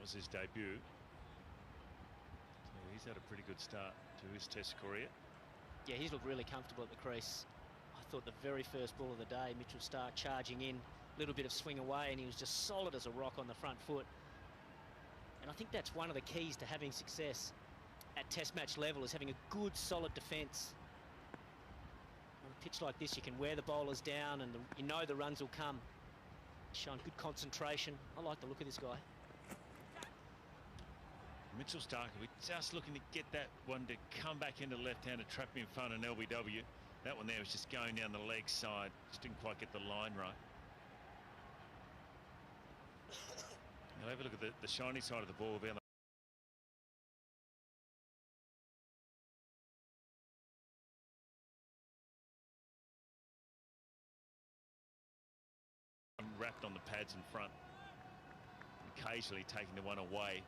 was his debut. So he's had a pretty good start to his Test career. Yeah, he's looked really comfortable at the crease. I thought the very first ball of the day, Mitchell Starc charging in, a little bit of swing away, and he was just solid as a rock on the front foot. And I think that's one of the keys to having success at Test match level, is having a good, solid defence. On a pitch like this, you can wear the bowlers down, and you know the runs will come. Showing good concentration. I like the look of this guy. Mitchell Starc, we're just looking to get that one to come back into left-handed, trap in front of an LBW. That one there was just going down the leg side. Just didn't quite get the line right. Now have a look at the shiny side of the ball. Wrapped on the pads in front, occasionally taking the one away.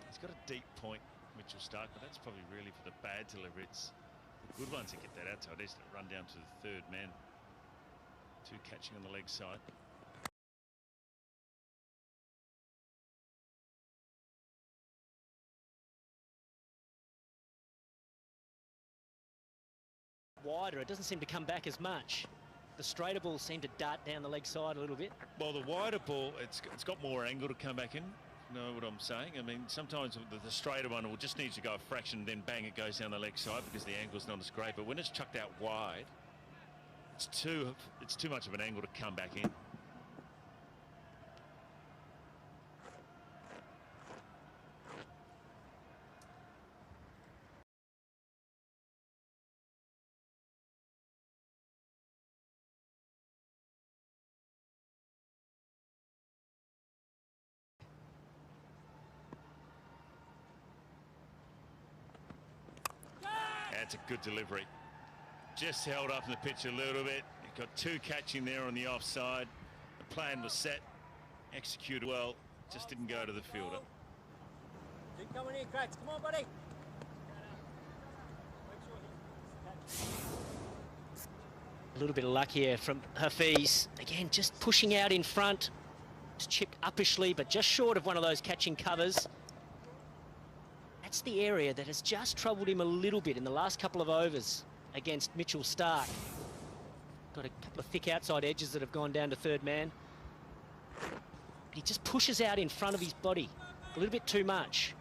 He's got a deep point, Mitchell Starc, but that's probably really for the bad delivery. It's the good ones that get that outside edge that run down to the third man. Two catching on the leg side. Wider, it doesn't seem to come back as much. The straighter balls seem to dart down the leg side a little bit. Well, the wider ball, it's got more angle to come back in. You know what I'm saying? I mean, sometimes the straighter one will just need to go a fraction, then bang, it goes down the leg side because the angle's not as great. But when it's chucked out wide, it's too much of an angle to come back in. That's a good delivery. Just held up in the pitch a little bit. You've got two catching there on the offside. The plan was set, executed well, just didn't go to the fielder. Keep coming in, Cracks. Come on, buddy. A little bit of luck here from Hafiz. Again, just pushing out in front. Just chipped uppishly, but just short of one of those catching covers. That's the area that has just troubled him a little bit in the last couple of overs against Mitchell Starc. Got a couple of thick outside edges that have gone down to third man. He just pushes out in front of his body a little bit too much.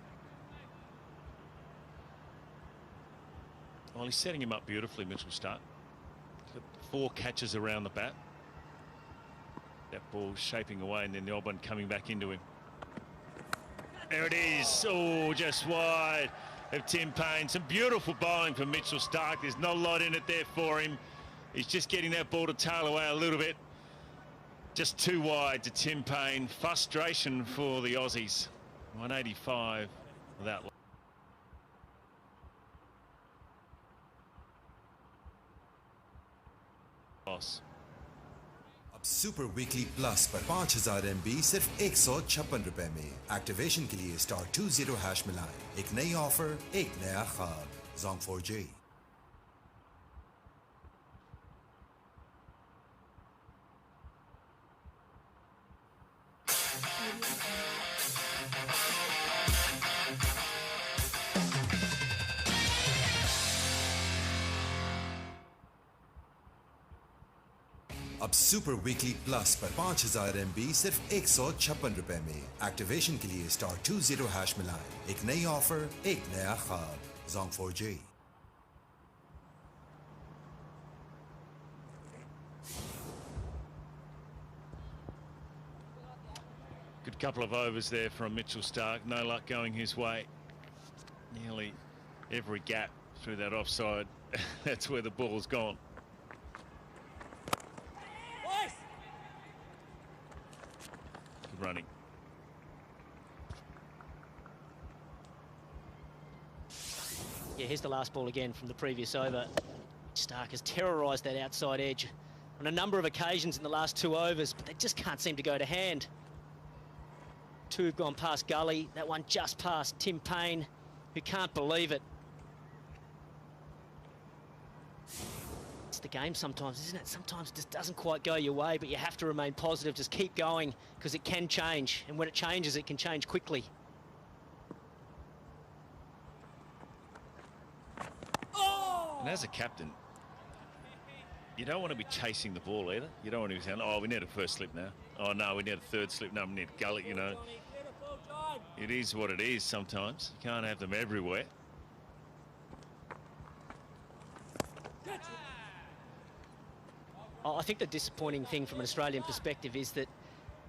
Well, he's setting him up beautifully, Mitchell Starc. Got 4 catches around the bat. That ball shaping away, and then the odd one coming back into him. There it is. Oh, just wide of Tim Paine. Some beautiful bowling from Mitchell Starc. There's not a lot in it there for him. He's just getting that ball to tail away a little bit. Just too wide to Tim Paine. Frustration for the Aussies. 185 without loss. Super weekly plus पर 5000 MB सिर्फ 156 रुपए में। Activation के लिए *20# मिलाएं। एक नई offer, एक नया ख्वाब। Zong4J। अब सुपर वीकली प्लस पर 5000 MB सिर्फ 156 रुपए में। एक्टिवेशन के लिए *20# मिलाएं। एक नई ऑफर, एक नया ख्वाब। Zong4J। Good couple of overs there from Mitchell Starc. No luck going his way. Nearly every gap through that offside. That's where the ball's gone. Good running. Yeah, here's the last ball again from the previous over. Starc has terrorised that outside edge on a number of occasions in the last 2 overs, but they just can't seem to go to hand. 2 have gone past Gully. That one just past Tim Paine, who can't believe it. It's the game sometimes, isn't it? Sometimes it just doesn't quite go your way, but you have to remain positive. Just keep going, because it can change. And when it changes, it can change quickly. And as a captain, you don't want to be chasing the ball either. You don't want to be saying, oh, we need a first slip now. Oh, no, we need a third slip. No, we need a gully, you know. It is what it is sometimes. You can't have them everywhere. I think the disappointing thing from an Australian perspective is that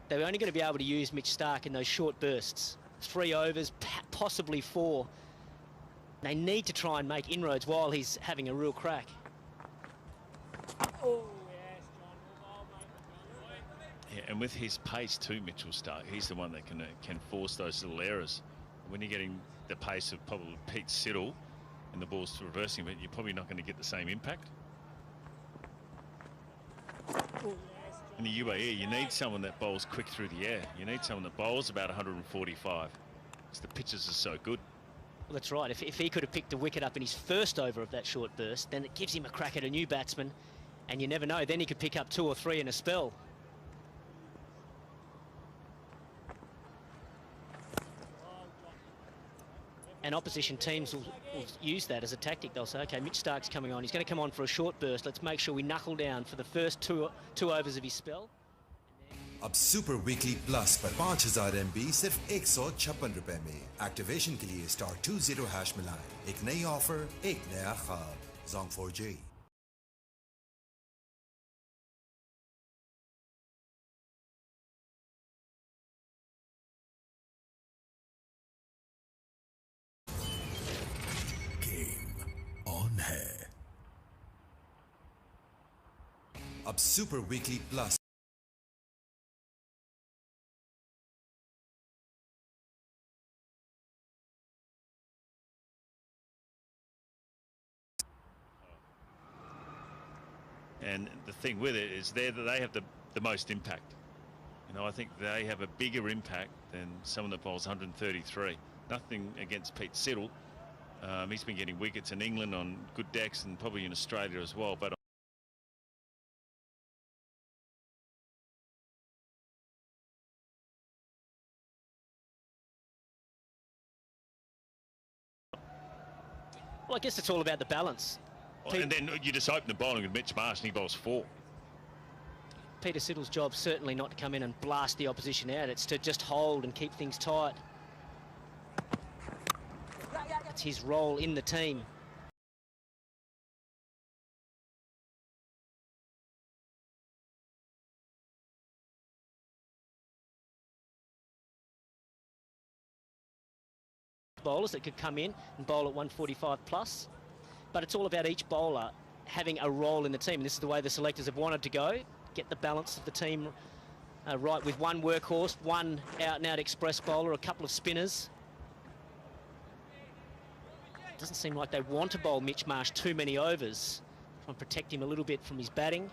they're only going to be able to use Mitch Starc in those short bursts. 3 overs, possibly 4. They need to try and make inroads while he's having a real crack. Oh, yes, John. Yeah, and with his pace too, Mitchell Starc, he's the one that can force those little errors. When you're getting the pace of probably Pete Siddle and the ball's reversing, but you're probably not going to get the same impact. In the UAE, you need someone that bowls quick through the air. You need someone that bowls about 145. Because the pitches are so good. Well, that's right. If he could have picked a wicket up in his first over of that short burst, then it gives him a crack at a new batsman. And you never know, then he could pick up 2 or 3 in a spell. And opposition teams will use that as a tactic. They'll say, OK, Mitch Starc's coming on. He's going to come on for a short burst. Let's make sure we knuckle down for the first two overs of his spell. अब super weekly plus पर 5000 MB सिर्फ 156 रुपए में। Activation के लिए *20# मिलाएं। एक नई ऑफर, एक नया ख्वाब। Zong4J। गेम ऑन है। अब super weekly plus And the thing with it is they have the most impact. You know, I think they have a bigger impact than someone that bowls 133. Nothing against Pete Siddle. He's been getting wickets in England on good decks and probably in Australia as well. But well, I guess it's all about the balance. And then you just open the bowling with Mitch Marsh and he bowls 4. Peter Siddle's job certainly not to come in and blast the opposition out. It's to just hold and keep things tight. That's his role in the team. Bowlers that could come in and bowl at 145 plus. But it's all about each bowler having a role in the team. And this is the way the selectors have wanted to go. Get the balance of the team right with one workhorse, one out-and-out express bowler, a couple of spinners. Doesn't seem like they want to bowl Mitch Marsh too many overs. Try and protect him a little bit from his batting.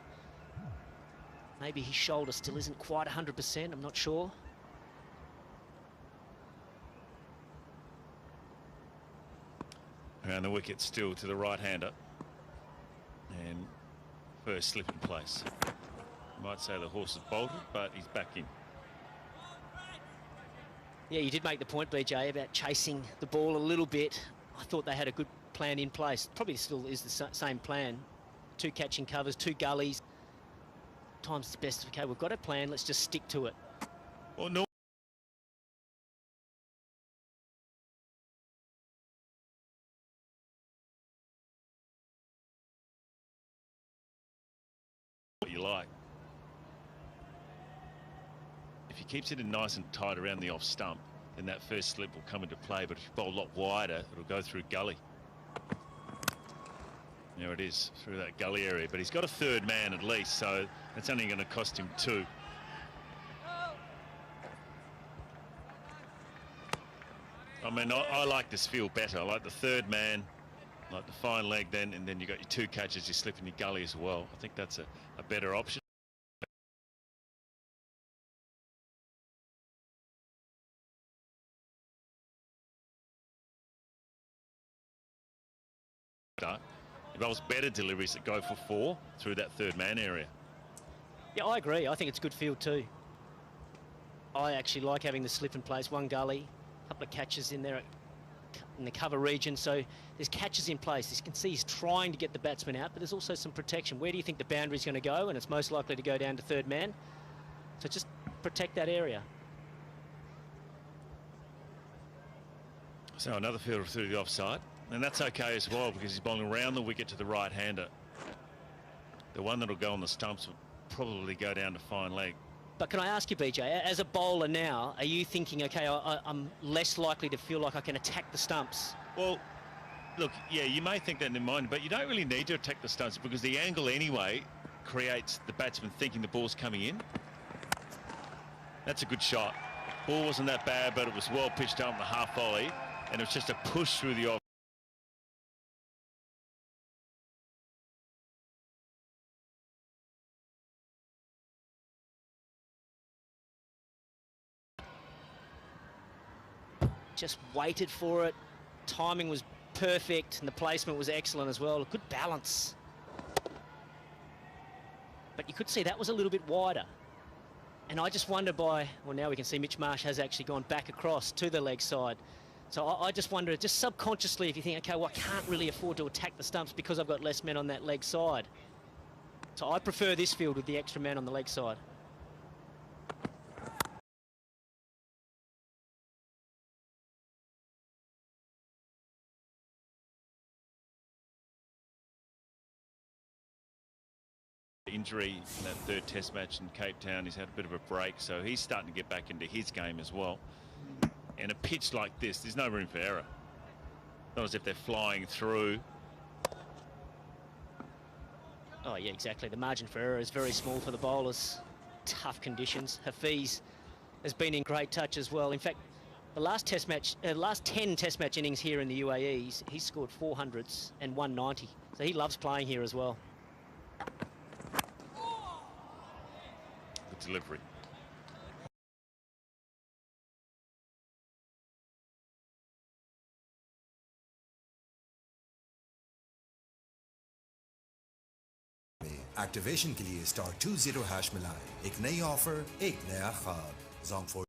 Maybe his shoulder still isn't quite 100%, I'm not sure. Around the wicket still to the right-hander. And first slip in place. You might say the horse has bolted, but he's back in. Yeah, you did make the point, BJ, about chasing the ball a little bit. I thought they had a good plan in place. Probably still is the same plan. 2 catching covers, 2 gullies. Times it's best. OK, we've got a plan. Let's just stick to it. Well, no. What you like. If he keeps it in nice and tight around the off stump, then that first slip will come into play. But if you bowl a lot wider, it'll go through gully. There it is, through that gully area. But he's got a 3rd man at least, so that's only going to cost him 2. I mean, I like this field better. I like the 3rd man, like the fine leg then, and then you got your 2 catches, you slip in your gully as well. I think that's a better option. He bowls better deliveries that go for 4 through that third man area. Yeah, I agree. I think it's good field too. I actually like having the slip in place. One gully, a couple of catches in there in the cover region. So there's catches in place. As you can see, he's trying to get the batsman out, but there's also some protection. Where do you think the boundary's going to go? And it's most likely to go down to third man. So just protect that area. So another fielder through the offside. And that's okay as well because he's bowling around the wicket to the right-hander. The one that'll go on the stumps will probably go down to fine leg. But can I ask you, BJ, as a bowler now, are you thinking, okay, I'm less likely to feel like I can attack the stumps? Well, look, yeah, you may think that in your mind, but you don't really need to attack the stumps because the angle anyway creates the batsman thinking the ball's coming in. That's a good shot. Ball wasn't that bad, but it was well pitched up in the half volley, and it was just a push through the off. Just waited for it. Timing was perfect, and the placement was excellent as well. A good balance. But you could see that was a little bit wider. And I just wonder well, now we can see Mitch Marsh has actually gone back across to the leg side. So I just wonder, just subconsciously, if you think, okay, well, I can't really afford to attack the stumps because I've got less men on that leg side. So I prefer this field with the extra man on the leg side. Injury in that third test match in Cape Town. He's had a bit of a break, so he's starting to get back into his game as well. And a pitch like this, there's no room for error. Not as if they're flying through. Oh, yeah, exactly. The margin for error is very small for the bowlers. Tough conditions. Hafiz has been in great touch as well. In fact, the last 10 test match innings here in the UAE, he's scored 400s and 190. So he loves playing here as well. The delivery. Activation के लिए *20# मिलाएं। एक नई offer, एक नया ख्वाब। Zong for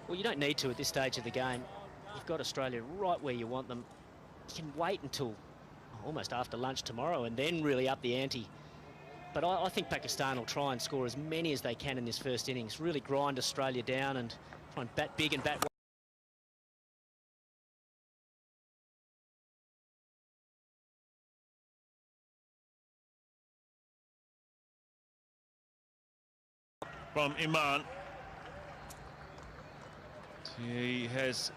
Well, you don't need to at this stage of the game. You've got Australia right where you want them. You can wait until almost after lunch tomorrow and then really up the ante. But I think Pakistan will try and score as many as they can in this first innings, really grind Australia down and try and bat big and bat from Iman. He has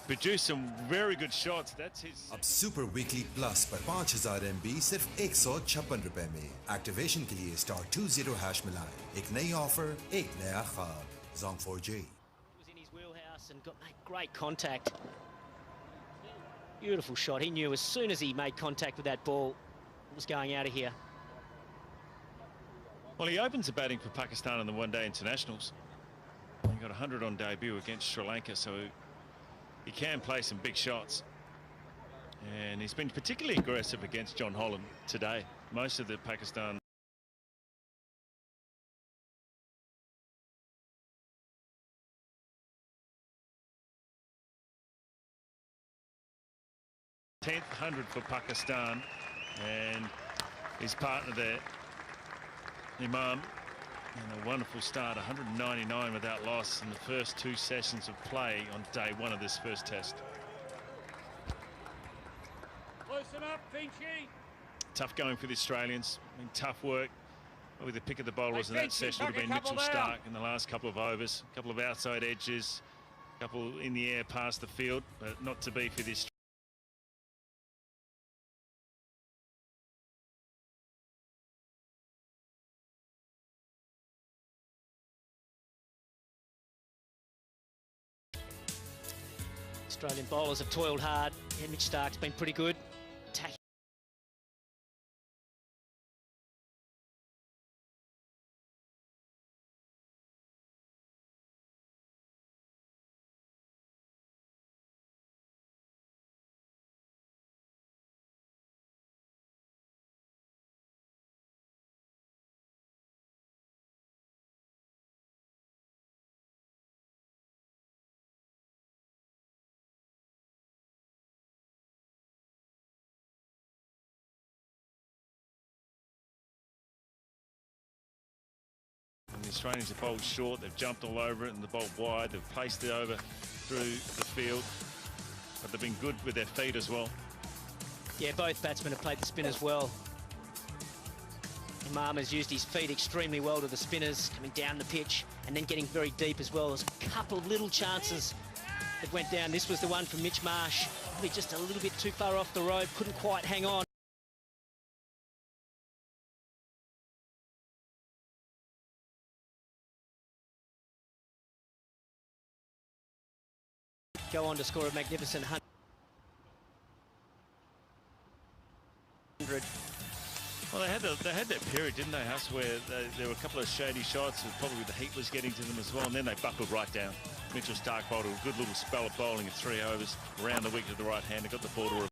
produced some very good shots. That's his. अब super weekly plus पर 5000 MB सिर्फ 156 रुपए में। Activation के लिए *20# मिलाएं। एक नई ऑफर, एक नया ख्वाब। Zong 4G. was in his wheelhouse and got that great contact. Beautiful shot. He knew as soon as he made contact with that ball, it was going out of here. Well, he opens the batting for Pakistan in the one-day internationals. He got 100 on debut against Sri Lanka, so he can play some big shots. And he's been particularly aggressive against John Holland today. Most of the Pakistan tenth 100 for Pakistan, and his partner there, Imam, and a wonderful start, 199 without loss in the first 2 sessions of play on day 1 of this first test. Loosen up, Finchy. Tough going for the Australians. I mean, tough work. Probably the pick of the bowlers in that session would have been Mitchell Starc in the last couple of overs. A couple of outside edges, a couple in the air past the field, but not to be for this. Australian bowlers have toiled hard. Yeah, Mitch Starc's been pretty good. Attacking. And the Australians have bowled short, they've jumped all over it, and the bowled wide, they've placed it over through the field, but they've been good with their feet as well. Yeah, both batsmen have played the spinners well. Imam has used his feet extremely well to the spinners, coming down the pitch and then getting very deep as well. There's a couple of little chances that went down. This was the one from Mitch Marsh, probably just a little bit too far off the road, couldn't quite hang on. Go on to score a magnificent 100. Well, they had that period, didn't they, Huss, where there were a couple of shady shots, and probably the heat was getting to them as well, and then they buckled right down. Mitchell Starc bowled a good little spell of bowling of 3 overs, around the wicket to the right hand, and got the ball to